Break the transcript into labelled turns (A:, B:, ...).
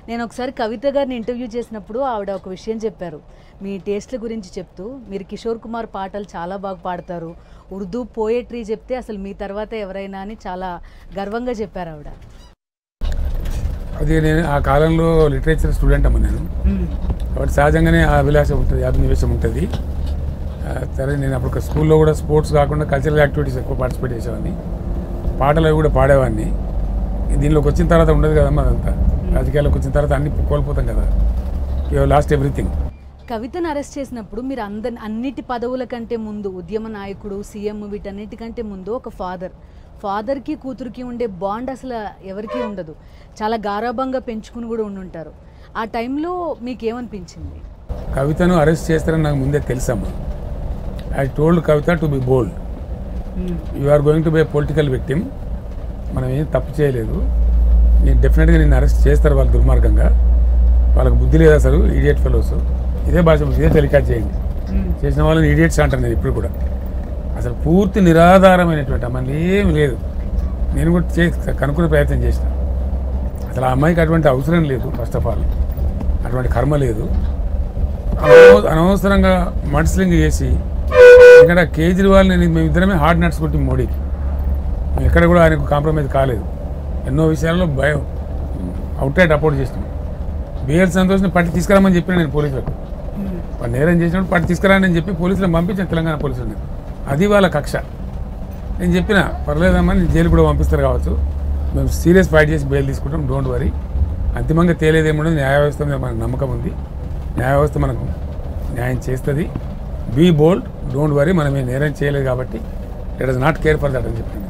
A: నేను ఒకసారి కవిత గారిని ఇంటర్వ్యూ చేసినప్పుడు ఆవిడ ఒక విషయం చెప్పారు. మీ టేస్ట్ల గురించి చెప్తూ, మీరు కిషోర్ కుమార్ పాటలు చాలా బాగా పాడతారు, ఉర్దూ పోయట్రీ చెప్తే అసలు మీ తర్వాత ఎవరైనా అని చాలా గర్వంగా చెప్పారు ఆవిడ.
B: అది నేను ఆ కాలంలో లిటరేచర్ స్టూడెంట్ అమ్మ నేను, కాబట్టి సహజంగానే ఆ అభిలాషం ఉంటుంది, అభినివేశం ఉంటుంది. సరే, నేను అప్పుడు స్కూల్లో కూడా స్పోర్ట్స్ కాకుండా కల్చరల్ యాక్టివిటీస్ ఎక్కువ పార్టిసిపేట్ చేసేవాడిని, పాటలు అవి కూడా పాడేవాడిని. దీనిలోకి వచ్చిన తర్వాత ఉండదు కదమ్మా, అదంతా రాజకీయాల్లోకి వచ్చిన తర్వాత అన్ని కోల్పోతాం కదా, యూ లాస్ట్ ఎవ్రీథింగ్.
A: కవితను అరెస్ట్ చేసినప్పుడు మీరు అన్నిటి పదవుల కంటే ముందు ఉద్యమ నాయకుడు, సీఎం, వీటన్నిటికంటే ముందు ఒక ఫాదర్కి కూతురికి ఉండే బాండ్ అసలు ఎవరికీ ఉండదు. చాలా గారాబంగా పెంచుకుని కూడా ఉండుంటారు. ఆ టైంలో మీకేమనిపించింది?
B: కవితను అరెస్ట్ చేస్తారని నాకు ముందే తెలుసమ్మా. I told Kavitha to be bold, you are going to be a political victim, మనం ఏం తప్పు చేయలేదు, నేను డెఫినెట్గా నిన్ను అరెస్ట్ చేస్తారు వాళ్ళు దుర్మార్గంగా, వాళ్ళకి బుద్ధి లేదు అసలు, ఈడియట్ ఫెలోస్. ఇదే భాష ఇదే టెలికాస్ట్ చేయండి, చేసిన వాళ్ళని ఈడియట్స్ అంటాను నేను ఇప్పుడు కూడా. అసలు పూర్తి నిరాధారమైనటువంటి అమ్మాయి ఏమి లేదు. నేను కూడా కనుక్కునే ప్రయత్నం చేసిన, అసలు ఆ అమ్మాయికి అటువంటి అవసరం లేదు, ఫస్ట్ ఆఫ్ ఆల్ అటువంటి కర్మ లేదు. అనవసరంగా మడ్స్లింగ్ చేసి, ఎందుకంటే కేజ్రీవాల్ మేము ఇద్దరమే హార్డ్ నడుచుకుంటాం మోడీకి, మేము ఎక్కడ కూడా ఆయనకు కాంప్రమైజ్ కాలేదు. ఎన్నో విషయాల్లో అవుట్ రైట్ అపోర్ట్ చేసినాం. బిఎల్ సంతోష్ని పట్టి తీసుకురామని చెప్పిన నేను పోలీసులకు, వాళ్ళు నేరం చేసినప్పుడు పట్టి తీసుకురాని చెప్పి పోలీసులను పంపించాను, తెలంగాణ పోలీసులని. అది వాళ్ళ కక్ష. నేను చెప్పిన పర్లేదమ్మా, నేను జైలు కూడా పంపిస్తారు కావచ్చు, మేము సీరియస్ ఫైట్ చేసి బెయిల్ తీసుకుంటాం, డోంట్ వరీ. అంతిమంగా తేలేదేమో న్యాయ వ్యవస్థ మీద మనకు నమ్మకం ఉంది, న్యాయ వ్యవస్థ మనకు న్యాయం చేస్తుంది. బీ బోల్డ్, డోంట్ వరీ, మనం ఏ నేరం చేయలేదు కాబట్టి let us not care for that అని చెప్పాను.